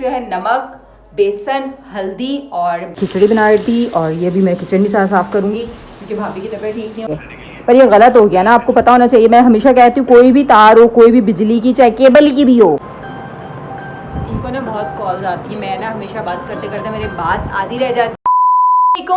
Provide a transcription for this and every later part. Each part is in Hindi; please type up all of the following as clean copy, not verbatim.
जो है नमक, बेसन, हल्दी और खिचड़ी बना रही थी। और ये भी मैं किचन भी साफ करूंगी क्योंकि भाभी की तबीयत ठीक नहीं है। पर ये गलत हो गया ना, आपको पता होना चाहिए। मैं हमेशा कहती हूँ कोई भी तार हो, कोई भी बिजली की, चाहे केबल की भी हो, इनको ना बहुत कॉल्स आती है। मैं ना हमेशा बात करते करते मेरी बात आधी रह जाती।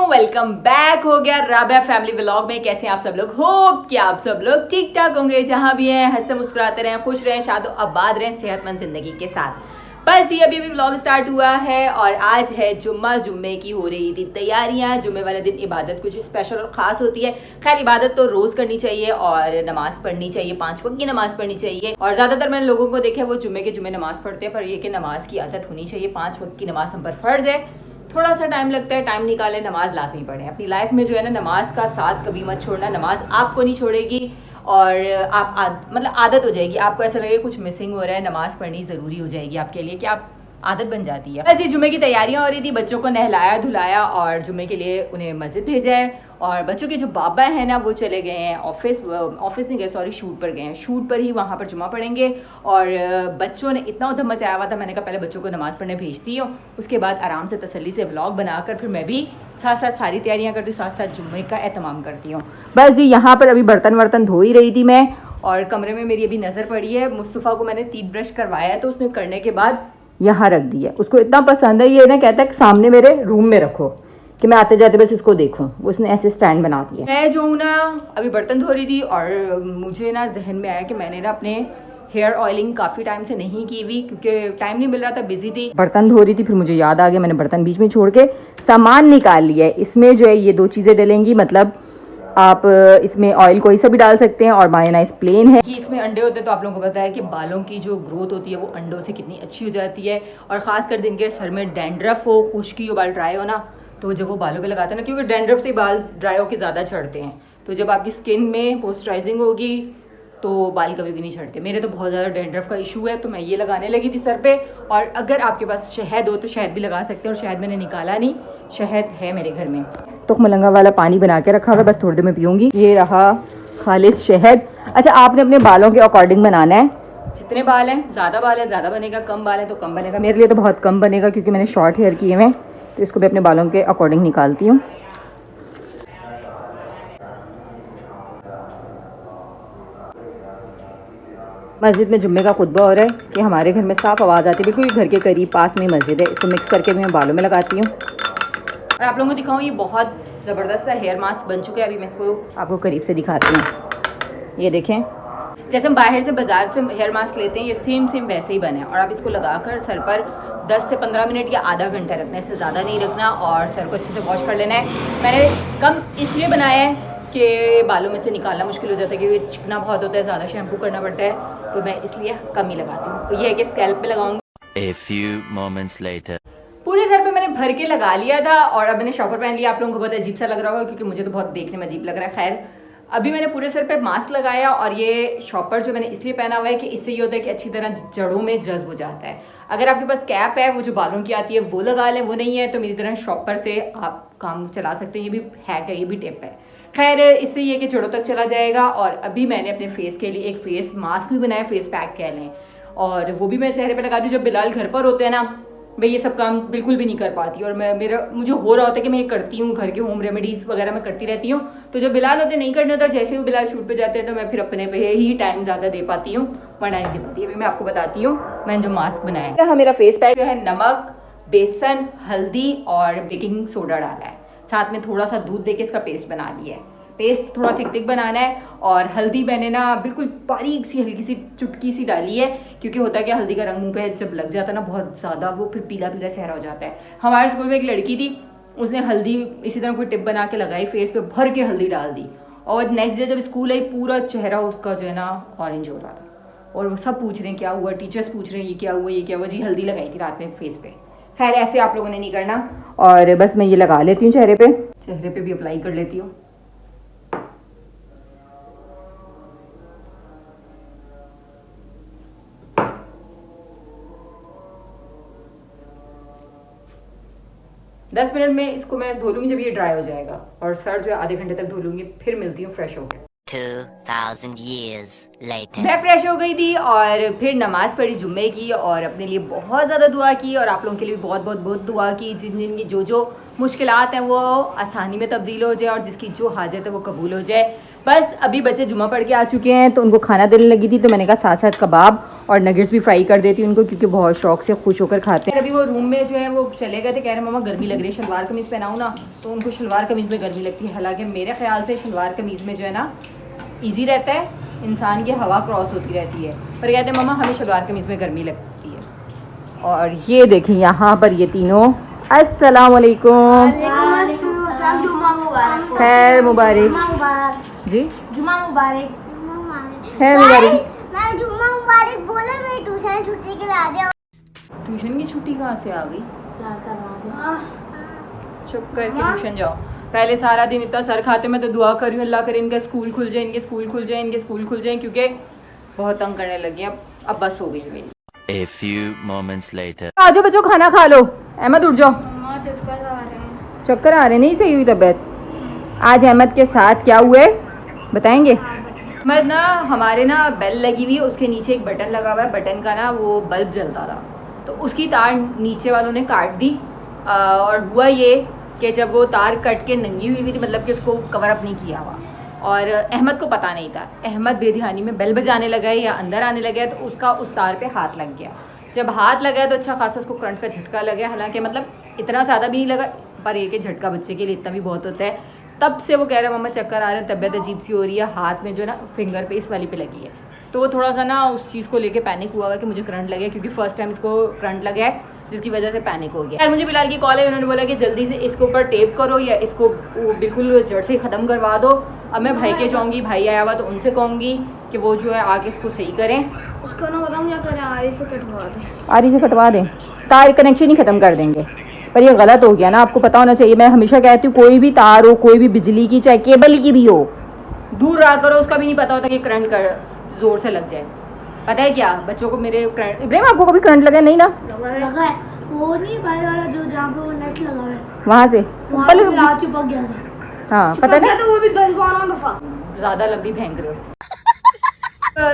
वेलकम बैक हो गया राबिया फैमिली व्लॉग में। कैसे हैं आप सब लोग? होप कि आप सब लोग ठीक ठाक होंगे, जहां भी हैं हंसते मुस्कुराते रहें, खुश रहें, शादो आबाद रहें, सेहतमंद जिंदगी के साथ। बस ये अभी व्लॉग स्टार्ट हुआ है और आज है जुम्मा। जुम्मे की हो रही थी तैयारियां। जुम्मे वाले दिन इबादत कुछ स्पेशल और खास होती है। खैर इबादत तो रोज करनी चाहिए और नमाज पढ़नी चाहिए, 5 वक्त की नमाज पढ़नी चाहिए। और ज्यादातर मैंने लोगों को देखा वो जुम्मे के जुम्मे नमाज पढ़ते हैं, पर ये कि नमाज की आदत होनी चाहिए। 5 वक्त की नमाज हम पर फर्ज है। थोड़ा सा टाइम लगता है, टाइम निकाले, नमाज लाजमी पढ़ें। अपनी लाइफ में जो है ना, नमाज का साथ कभी मत छोड़ना। नमाज आपको नहीं छोड़ेगी और आप मतलब आदत हो जाएगी। आपको ऐसा लगेगा कुछ मिसिंग हो रहा है, नमाज पढ़नी ज़रूरी हो जाएगी आपके लिए, कि आप आदत बन जाती है। ऐसे जुम्मे की तैयारियां हो रही थी, बच्चों को नहलाया धुलाया और जुम्मे के लिए उन्हें मस्जिद भेजा है। और बच्चों के जो बाबा हैं ना, वो चले गए हैं ऑफिस नहीं गए, सॉरी, शूट पर गए हैं। शूट पर ही वहाँ पर जुम्मा पढ़ेंगे। और बच्चों ने इतना उधम मचाया हुआ था, मैंने कहा पहले बच्चों को नमाज़ पढ़ने भेजती हूँ, उसके बाद आराम से तसल्ली से व्लॉग बनाकर फिर मैं भी साथ साथ सारी तैयारियाँ करती हूँ, साथ साथ जुम्मे का एहतमाम करती हूँ। बस जी, यहाँ पर अभी बर्तन वर्तन धो ही रही थी मैं। और कमरे में मेरी अभी नज़र पड़ी है, मुस्तफ़ा को मैंने टीथ ब्रश करवाया है तो उसने करने के बाद यहाँ रख दी है। उसको इतना पसंद है ये ना, कहता है कि सामने मेरे रूम में रखो कि मैं आते जाते बस इसको देखूं। उसने ऐसे स्टैंड बना दिया। मैं जो हूँ ना, अभी बर्तन धो रही थी और मुझे ना जहन में आया कि मैंने ना अपने हेयर ऑयलिंग काफ़ी टाइम से नहीं की हुई, क्योंकि टाइम नहीं मिल रहा था, बिजी थी। बर्तन धो रही थी, फिर मुझे याद आ गया, मैंने बर्तन बीच में छोड़ के सामान निकाल लिया है। इसमें जो है ये 2 चीज़ें डलेंगी, मतलब आप इसमें ऑयल कोई सा भी डाल सकते हैं और मायोनाइज प्लेन है। कि इसमें अंडे होते हैं तो आप लोगों को पता है कि बालों की जो ग्रोथ होती है वो अंडों से कितनी अच्छी हो जाती है। और ख़ासकर जिनके सर में डैंड्रफ हो, खुश्की हो, बाल ड्राई हो ना, तो जब वो बालों पे लगाते हैं ना, क्योंकि डैंड्रफ से बाल ड्राई होकर ज़्यादा झड़ते हैं, तो जब आपकी स्किन में मॉइस्चराइजिंग होगी तो बाल कभी भी नहीं झड़ते। मेरे तो बहुत ज़्यादा डैंड्रफ का इशू है, तो मैं ये लगाने लगी थी सर पे। और अगर आपके पास शहद हो तो शहद भी लगा सकते हैं, और शहद मैंने निकाला नहीं, शहद है मेरे घर में। तो मलंगा वाला पानी बना के रखा हुआ, बस थोड़ी देर में पीऊँगी। ये रहा खालिस शहद। अच्छा, आपने अपने बालों के अकॉर्डिंग बनाना है। जितने बाल हैं, ज़्यादा बाल है ज़्यादा बनेगा, कम बाल है तो कम बनेगा। मेरे लिए तो बहुत कम बनेगा क्योंकि मैंने शॉर्ट हेयर किए हुए, तो इसको भी अपने बालों के अकॉर्डिंग निकालती हूँ। मस्जिद में जुम्मे का खुतबा हो रहा है कि हमारे घर में साफ आवाज़ आती है, बिल्कुल घर के करीब पास में मस्जिद है। इसको मिक्स करके मैं बालों में लगाती हूँ। और आप लोगों को दिखाऊँ, ये बहुत ज़बरदस्त हेयर मास्क बन चुका है। अभी मैं इसको आपको करीब से दिखाती हूँ। ये देखें, जैसे हम बाहर से बाजार से हेयर मास्क लेते हैं, ये सेम वैसे ही बने हैं। और आप इसको लगाकर सर पर 10 से 15 मिनट या आधा घंटा रखना है, इससे ज़्यादा नहीं रखना। और सर को अच्छे से वॉश कर लेना है। मैंने कम इसलिए बनाया है कि बालों में से निकालना मुश्किल हो जाता है, क्योंकि चिकना बहुत होता है, ज़्यादा शैम्पू करना पड़ता है, तो मैं इसलिए कम ही लगाती हूँ। तो ये है कि स्कैल्प पे लगाऊंगी। A few moments later. पूरे सर पे मैंने भर के लगा लिया था और अब मैंने शॉपर पहन लिया। आप लोगों को बहुत अजीब सा लग रहा होगा क्योंकि मुझे तो बहुत देखने में अजीब लग रहा है। खैर, अभी मैंने पूरे सर पे मास्क लगाया और ये शॉपर जो मैंने इसलिए पहना हुआ है कि इससे ये होता है कि अच्छी तरह जड़ों में जज्ब हो जाता है। अगर आपके पास कैप है, वो जो बालों की आती है, वो लगा लें। वो नहीं है तो मेरी तरह शॉपर से आप काम चला सकते हैं। ये भी हैक है, ये भी टिप है। खैर, इससे ये कि जड़ों तक चला जाएगा। और अभी मैंने अपने फेस के लिए एक फेस मास्क भी बनाया, फेस पैक कह लें, और वो भी मैं चेहरे पे लगा दी। जब बिलाल घर पर होते हैं ना, मैं ये सब काम बिल्कुल भी नहीं कर पाती। और मुझे हो रहा होता है कि मैं ये करती हूँ, घर के होम रेमेडीज़ वगैरह मैं करती रहती हूँ। तो जब बिलाल होते नहीं करने होता, जैसे वो बिलाल शूट पे जाते हैं तो मैं फिर अपने पे ही टाइम ज़्यादा दे पाती हूँ, वरना नहीं दे पाती। अभी मैं आपको बताती हूँ मैंने जो मास्क बनाया है। मेरा फेस पैक जो है नमक, बेसन, हल्दी और बेकिंग सोडा डाला है, साथ में थोड़ा सा दूध दे के इसका पेस्ट बना लिया है। पेस्ट थोड़ा थिक बनाना है। और हल्दी मैंने ना बिल्कुल बारीक सी हल्की सी चुटकी सी डाली है, क्योंकि होता है कि हल्दी का रंग मुंह पे जब लग जाता है ना बहुत ज़्यादा, वो फिर पीला पीला चेहरा हो जाता है। हमारे स्कूल में एक लड़की थी, उसने हल्दी इसी तरह कोई टिप बना के लगाई, फेस पे भर के हल्दी डाल दी। और नेक्स्ट डे जब स्कूल आई, पूरा चेहरा उसका जो है ना ऑरेंज हो रहा था। और वो सब पूछ रहे हैं क्या हुआ, टीचर्स पूछ रहे हैं ये क्या हुआ, ये क्या हुआ। जी, हल्दी लगाई थी रात में फेस पे। खैर, ऐसे आप लोगों ने नहीं करना। और बस मैं ये लगा लेती हूँ चेहरे पे भी अप्लाई कर लेती हूँ। दस मिनट में इसको मैं धो लूँगी जब ये ड्राई हो जाएगा। और सर जो है आधे घंटे तक धो लूँगी, फिर मिलती हूँ फ्रेश होकर। 2,000 years later. मैं फ्रेश हो गई थी और फिर नमाज़ पढ़ी जुम्मे की और अपने लिए बहुत ज़्यादा दुआ की और आप लोगों के लिए भी बहुत बहुत बहुत दुआ की जिन जिन की जो मुश्किलात हैं वो आसानी में तब्दील हो जाए और जिसकी जो हाजत है वो कबूल हो जाए। बस अभी बच्चे जुम्मा पढ़ के आ चुके हैं तो उनको खाना देने लगी थी, तो मैंने कहा साथ साथ कबाब और नगेट्स भी फ्राई कर देती उनको, क्योंकि बहुत शौक से खुश होकर खाते हैं। अभी वो रूम में जो है वो चले गए थे, कह रहे मम्मा गर्मी लग रही है, शलवार कमीज़ पहनाऊँ ना, तो उनको शलवार कमीज़ में गर्मी लगती है। हालांकि मेरे ख्याल से शलवार कमीज़ में जो है ना ईजी रहता है, इंसान की हवा क्रॉस होती रहती है, पर कहते हैं मम्मा हमें शलवार कमीज़ में गर्मी लगती है। और ये देखें यहाँ पर ये तीनों, अस्सलाम वालेकुम, खैर मुबारक जी, जुम्मा मुबारक। खैर मुबारक। मैं जुम्मा मुबारक बोला, मैं ट्यूशन छुट्टी के आ जाओ। ट्यूशन की छुट्टी कहाँ से आ गई? चुप करके ट्यूशन जाओ। पहले सारा दिन इतना सर खाते, मैं तो दुआ कर रही हूँ अल्लाह करे इनका स्कूल खुल जाए, इनके स्कूल खुल जाए, इनके स्कूल खुल जाए, क्योंकि बहुत तंग करने लगी हैं। अब बस हो गई मेरी। A few moments later. आ जाओ बच्चों, खाना खा लो। अहमद उठ जाओ, चक्कर आ रहे, नहीं सही हुई तबीयत। आज अहमद के साथ क्या हुआ है बताएंगे? अहमद ना, हमारे ना बेल लगी हुई है, उसके नीचे एक बटन लगा हुआ है, बटन का ना वो बल्ब जलता था, तो उसकी तार नीचे वालों ने काट दी। और हुआ ये कि जब वो तार कट के नंगी हुई थी, मतलब कि उसको कवर अप नहीं किया हुआ, और अहमद को पता नहीं था। अहमद बेध्यानी में बेल बजाने लगा है या अंदर आने लगा है, तो उसका उस तार पे हाथ लग गया। जब हाथ लगा तो अच्छा खासा उसको करंट का झटका लगा, हालांकि मतलब इतना ज़्यादा भी नहीं लगा, पर एक झटका बच्चे के लिए इतना भी बहुत होता है। तब से वो कह रहा है मम्मा चक्कर आ रहे हैं, तबीयत अजीब सी हो रही है, हाथ में जो है ना फिंगर पे इस वाली पे लगी है। तो वो थोड़ा सा ना उस चीज़ को लेके पैनिक हुआ है कि मुझे करंट लगे, क्योंकि फर्स्ट टाइम इसको करंट लगा है, जिसकी वजह से पैनिक हो गया। मुझे बिलाल की कॉल है, उन्होंने बोला कि जल्दी से इसके ऊपर टेप करो या इसको बिल्कुल जड़ से ख़त्म करवा दो। अब मैं भाई के जाऊँगी, भाई आया हुआ तो उनसे कहूँगी कि वो जो है आगे इसको सही करें। उसको ना बताऊँ क्या करें, आरी से कटवा दें। आरी से कटवा दें, तार कनेक्शन ही ख़त्म कर देंगे। पर ये गलत हो गया ना, आपको पता होना चाहिए। मैं हमेशा कहती हूँ कोई भी तार हो, कोई भी बिजली की, चाहे केबल की भी हो, दूर रहा करो। उसका भी नहीं पता होता कि करंट कर जोर से लग जाए। पता है क्या, बच्चों को मेरे करंट, इब्राहिम आपको कभी करंट लगा? नहीं ना, लगा है वो नहीं, बाहर वाला जो जहाँ पे वो नेट लगा हुआ है, वहाँ से वहाँ पे रात चिपक गया था। हाँ पता नहीं, तो वो भी 10-12 दफा। ज़्यादा लंबी भयंकर।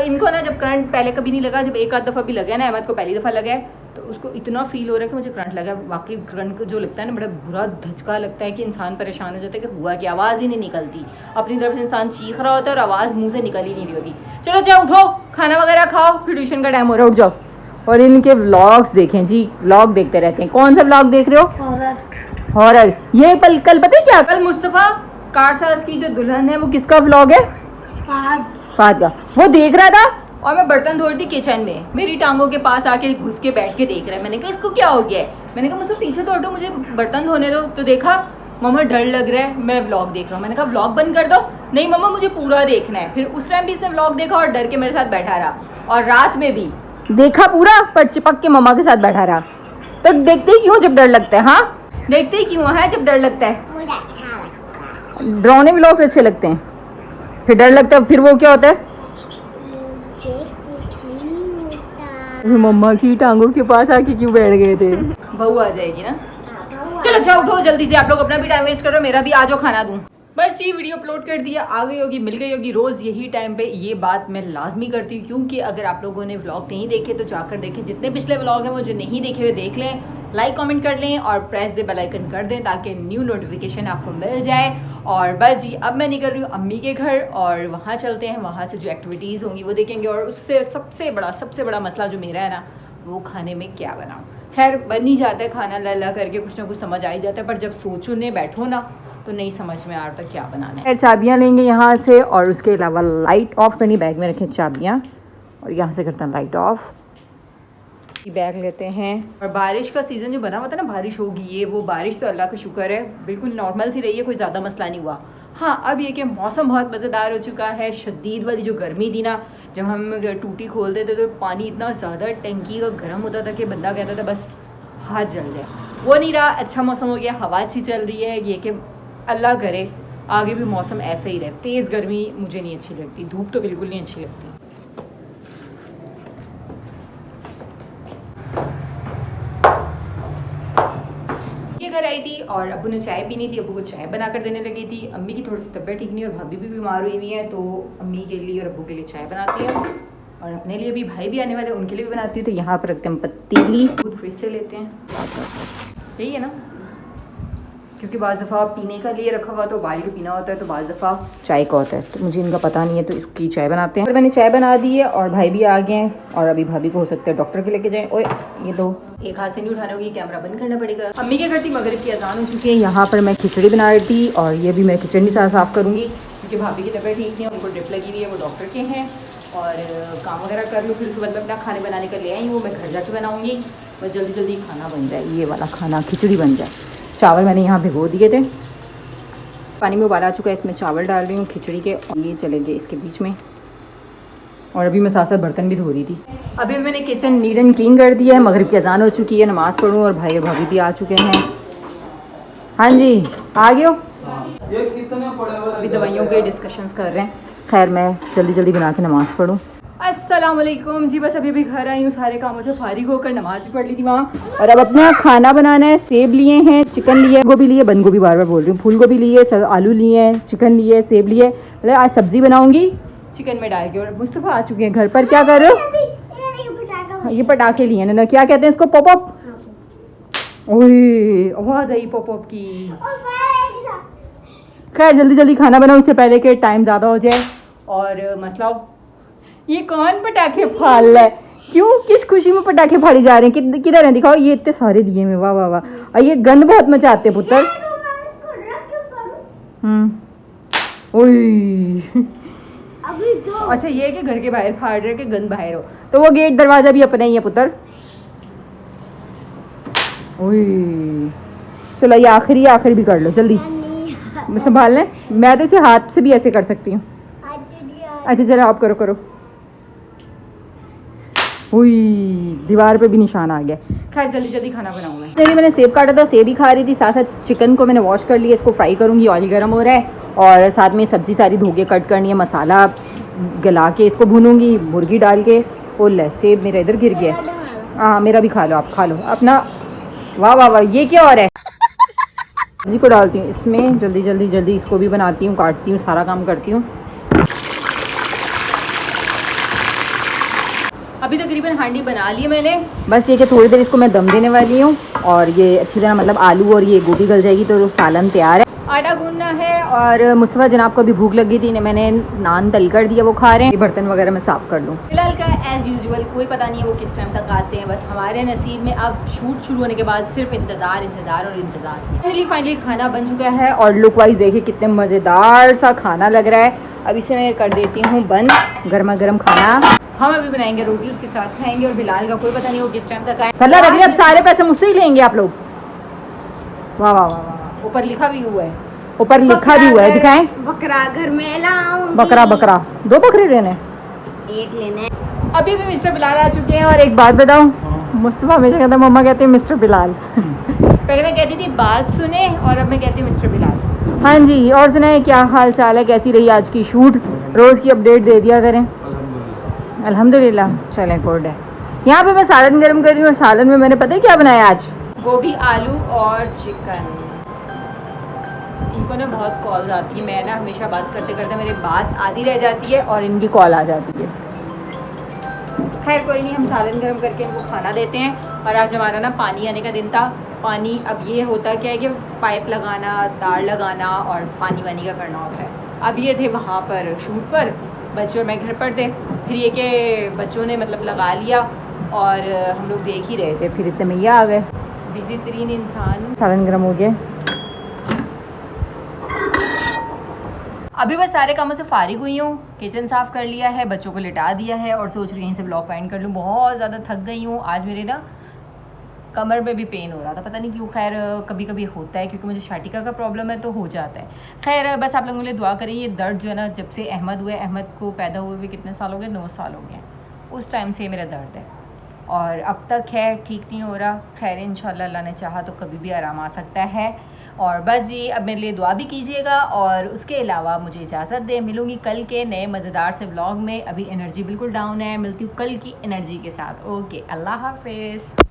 इनको ना जब करंट पहले कभी नहीं लगा, जब एक आध दफ़ा भी लगा है ना, अहमद को पहली दफ़ा लगा है, तो उसको इतना फील हो रहा है कि मुझे करंट लगा। वाकई करंट को जो लगता है ना, बड़ा बुरा धचका लगता है कि इंसान परेशान हो जाता है कि हुआ कि आवाज़ ही नहीं निकलती। अपनी तरफ से इंसान चीख रहा होता है और आवाज़ मुंह से निकल ही नहीं रही होती। चलो जाओ उठो, खाना वगैरह खाओ, फिर ट्यूशन का टाइम हो रहा है, उठ जाओ। और इनके व्लॉग्स देखें जी, व्लॉग देखते रहते हैं। कौन सा व्लॉग देख रहे हो? हॉरर। ये कल पता है क्या, कल मुस्तफ़ा कारसाज की जो दुल्हन है वो किसका व्लॉग है? फाद का। वो देख रहा था और मैं बर्तन धो रही थी किचन में, मेरी टांगों के पास आके घुस के बैठ के देख रहा है। मैंने कहा इसको क्या हो गया है? मैंने कहा मुझसे पीछे तो हटो, मुझे बर्तन धोने दो। तो देखा मम्मा डर लग रहा है, मैं व्लॉग देख रहा हूँ। मैंने कहा व्लॉग बंद कर दो। नहीं मम्मा मुझे पूरा देखना है। फिर उस टाइम भी इसने व्लॉग देखा और डर के मेरे साथ बैठा रहा, और रात में भी देखा पूरा, पर चिपक के मम्मा के साथ बैठा रहा। तो देखते ही क्यों जब डर लगता है? हाँ देखते ही क्यों है जब डर लगता है? मुझे अच्छा लगता है। डरावने व्लॉग अच्छे लगते हैं, फिर डर लगता है, फिर वो क्या होता है? मम्मा की टांगों के पास आके क्यों बैठ गए थे? बहू आ जाएगी ना। चलो अच्छा उठो जल्दी से, आप लोग अपना भी टाइम वेस्ट करो, मेरा भी आ जाओ खाना दूं। बस ये वीडियो अपलोड कर दिया, आ गई होगी, मिल गई होगी। रोज़ यही टाइम पे ये बात मैं लाजमी करती हूँ, क्योंकि अगर आप लोगों ने व्लॉग नहीं देखे तो जाकर देखें। जितने पिछले व्लॉग हैं वो जो नहीं देखे हुए देख लें, लाइक कमेंट कर लें और प्रेस द बेल आइकन कर दें ताकि न्यू नोटिफिकेशन आपको मिल जाए। और बस जी अब मैं निकल रही हूँ अम्मी के घर, और वहाँ चलते हैं, वहाँ से जो एक्टिविटीज़ होंगी वो देखेंगे। और उससे सबसे बड़ा मसला जो मेरा है ना, वो खाने में क्या बनाऊँ। खैर बन ही जाता है खाना, ला करके कुछ ना कुछ समझ आ ही जाता है, पर जब सोचने बैठो ना तो नहीं समझ में आ रहा क्या बनाना है। चाबियाँ लेंगे यहाँ से, और उसके अलावा लाइट ऑफ करनी, बैग में रखें चाबियाँ, और यहाँ से करते हैं लाइट ऑफ। बैग लेते हैं। और बारिश का सीज़न जो बना हुआ था ना, बारिश होगी, ये वो बारिश तो अल्लाह का शुक्र है बिल्कुल नॉर्मल सी रही है, कोई ज़्यादा मसला नहीं हुआ। हाँ अब ये कि मौसम बहुत मज़ेदार हो चुका है। शदीद वाली जो गर्मी थी ना, जब हम टूटी खोलते थे तो पानी इतना ज़्यादा टंकी का गर्म होता था कि बंदा कहता था बस हाथ जल जाए, वो नहीं रहा। अच्छा मौसम हो गया, हवा अच्छी चल रही है। ये कि अल्लाह करे आगे भी मौसम ऐसे ही रहे। तेज़ गर्मी मुझे नहीं अच्छी लगती, धूप तो बिल्कुल नहीं अच्छी लगती। ये के घर आई थी और अब्बू ने चाय पीनी थी, अब्बू को चाय बना कर देने लगी थी। अम्मी की थोड़ी सी तबीयत ठीक नहीं और भाभी भी बीमार हुई हुई है, तो अम्मी के लिए और अब्बू के लिए चाय बनाती है और अपने लिए भी, भाई भी आने वाले उनके लिए भी बनाती हूँ। तो यहाँ पर रखते हैं पतीली, दूध फ्रिज से लेते हैं, यही है ना, क्योंकि बाज़ दफ़ा पीने का लिए रखा हुआ तो उबाल के पीना होता है, तो बाज़ दफ़ा चाय का होता है, तो मुझे इनका पता नहीं है, तो इसकी चाय बनाते हैं। और मैंने चाय बना दी है और भाई भी आ गए हैं और अभी भाभी को हो सकता है डॉक्टर के लेके जाएं। ओए ये तो एक हाथ से नहीं उठाने होगी, कैमरा बंद करना पड़ेगा। अम्मी के घर थी, मगरिब की अजान हो चुकी है। यहाँ पर मैं खिचड़ी बना रही थी और ये भी मैं किचन भी साफ़ करूँगी क्योंकि भाभी की तबीयत ठीक नहीं है, उनको ड्रिप लगी हुई है, वो डॉक्टर के हैं और काम वगैरह कर लूँ, फिर सुबह में अपना खाने बनाने का ले आई हूँ, मैं घर जाके बनाऊँगी, बस जल्दी जल्दी खाना बन जाए, ये वाला खाना खिचड़ी बन जाए। चावल मैंने यहाँ भिगो दिए थे, पानी में उबाल आ चुका है, इसमें चावल डाल रही हूँ खिचड़ी के और ये चले गए इसके बीच में। और अभी मैं साथ साथ बर्तन भी धो रही थी। अभी मैंने किचन नीट एंड क्लीन कर दिया है, मगरिब की अजान हो चुकी है, नमाज़ पढ़ूँ और भाई और भाभी भी आ चुके हैं। हाँ जी आ गए हो। अभी दवाइयों के डिस्कशंस कर रहे हैं। खैर मैं जल्दी जल्दी बना के नमाज़ पढ़ूँ। अस्सलाम वालेकुम जी, बस अभी भी घर आई हूँ, सारे कामों से फारिग होकर नमाज भी पढ़ ली थी वहाँ और अब अपना खाना बनाना है। सेब लिए हैं, चिकन लिए, गोभी लिए, बंद गोभी बार बार बोल रही हूँ, फूल गोभी लिए, आलू लिए हैं, चिकन लिए, सेब लिए, मतलब आज सब्जी बनाऊंगी चिकन में डाल के। और मुस्तफ़ा आ चुके हैं घर पर। क्या कर रहे हो? ये पटाखे लिए हैं ना, क्या कहते हैं इसको, पॉप अप। ओए आवाज़ आई पॉप अप की। खैर जल्दी जल्दी खाना बनाओ इससे पहले कि टाइम ज़्यादा हो जाए। और मसला हो, ये कौन पटाखे फाड़ रहा है, क्यों, किस खुशी में पटाखे फाड़ी जा रहे हैं, किधर है दिखाओ। ये इतने सारे दिए में, वाह वाह वाह। और ये गंद बहुत मचाते पुत्र। ओए अच्छा ये है कि घर के बाहर फाड़ रहे कि गंद बाहर हो, तो वो गेट दरवाजा भी अपना ही है पुत्र। ओए चलो ये आखिरी भी कर लो जल्दी, संभाल लें। मैं तो इसे हाथ से भी ऐसे कर सकती हूँ। अच्छा चलो आप करो करो। हुई दीवार पे भी निशान आ गया। खैर जल्दी जल्दी खाना बनाऊंगा। देखिए मैंने सेब काटा था, सेब ही खा रही थी, साथ साथ चिकन को मैंने वॉश कर लिया, इसको फ्राई करूंगी, ऑयल गर्म हो रहा है और साथ में सब्जी सारी धो के कट करनी है, मसाला गला के इसको भूनूंगी, मुर्गी डाल के। ओले सेब मेरा इधर गिर गया। हाँ मेरा भी खा लो, आप खा लो अपना। वाह वाह वाह, ये क्या और है। सब्जी को डालती हूँ इसमें, जल्दी जल्दी जल्दी इसको भी बनाती हूँ, काटती हूँ, सारा काम करती हूँ। अभी तकरीबन हांडी बना ली है मैंने, बस ये कि थोड़ी देर इसको मैं दम देने वाली हूँ और ये अच्छी तरह मतलब आलू और ये गोभी गल जाएगी तो सालन तैयार है। आटा गूंदना है और मुस्तफ़ा जनाब को भी भूख लगी थी, मैंने नान तल कर दिया, वो खा रहे हैं। बर्तन वगैरह मैं साफ़ कर लूँ। फिलहाल का एज़ यूजुअल कोई पता नहीं है वो किस टाइम तक आते हैं, बस हमारे नसीब में अब शूट शुरू होने के बाद सिर्फ इंतज़ार इंतज़ार और इंतज़ार। फाइनली खाना बन चुका है और लुक वाइज देखिए कितने मज़ेदार सा खाना लग रहा है। अब इसे मैं कर देती हूँ बंद। गर्मा गर्म खाना हम अभी बनाएंगे, रोटी उसके साथ खाएंगे और बिलाल का कोई पता नहीं वो किस टाइम तक आए। कल्ला रख अब सारे पैसे मुझसे ही लेंगे आप लोग। वाह वाह वाह वाह, ऊपर लिखा भी हुआ है, ऊपर लिखा भी हुआ है, दिखाएं। बकरा घर में लाऊं। बकरा बकरा, 2 बकरे लेने, एक लेने। अभी भी मिस्टर बिलाल आ चुके हैं। और एक बात बताऊं, मुस्तफ़ा हमेशा कहता है, मम्मा कहते हैं मिस्टर बिलाल। पहले मैं कहती थी बात सुने और अब मैं कहती हूँ मिस्टर बिलाल। हाँ जी और सुनाए क्या हाल चाल है, कैसी रही आज की शूट, रोज़ की अपडेट दे दिया करें। अल्हम्दुलिल्लाह चलें गुड है। यहाँ पे मैं सालन गर्म कर रही हूँ और सालन में मैंने पता है क्या बनाया आज, गोभी आलू और चिकन। इनको ना बहुत कॉल्स आती है, मैं ना हमेशा बात करते करते मेरी बात आधी रह जाती है और इनकी कॉल आ जाती है। खैर कोई नहीं, हम सालन गर्म करके इनको खाना देते हैं। और आज हमारा ना पानी आने का दिन था। पानी अब ये होता क्या है कि पाइप लगाना, तार लगाना और पानी वानी का करना होता है। अब ये थे वहाँ पर शूट पर, बच्चों मैं घर पर थे, फिर ये कि बच्चों ने मतलब लगा लिया और हम लोग देख ही रहे थे, फिर इतने में ये आ गए। बिजी तरीन इंसान। सालन गर्म हो गया। अभी बस सारे कामों से फारिग हुई हूँ, किचन साफ़ कर लिया है, बच्चों को लिटा दिया है और सोच रही हूँ यहीं से ब्लॉग एंड कर लूँ। बहुत ज़्यादा थक गई हूँ आज, मेरे ना कमर में भी पेन हो रहा था, पता नहीं क्यों। खैर कभी कभी होता है क्योंकि मुझे शाटिका का प्रॉब्लम है तो हो जाता है। खैर बस आप लोगों के लिए दुआ करें। ये दर्द जो है ना, जब से अहमद हुए, अहमद को पैदा हुए कितने साल हो गए, 9 साल हो गए, उस टाइम से मेरा दर्द है और अब तक है ठीक नहीं हो रहा। खैर इंशाल्लाह अल्लाह ने चाहा तो कभी भी आराम आ सकता है। और बस जी अब मेरे लिए दुआ भी कीजिएगा और उसके अलावा मुझे इजाज़त दें। मिलूंगी कल के नए मज़ेदार से व्लॉग में। अभी एनर्जी बिल्कुल डाउन है, मिलती हूँ कल की एनर्जी के साथ। ओके अल्लाह हाफिज़।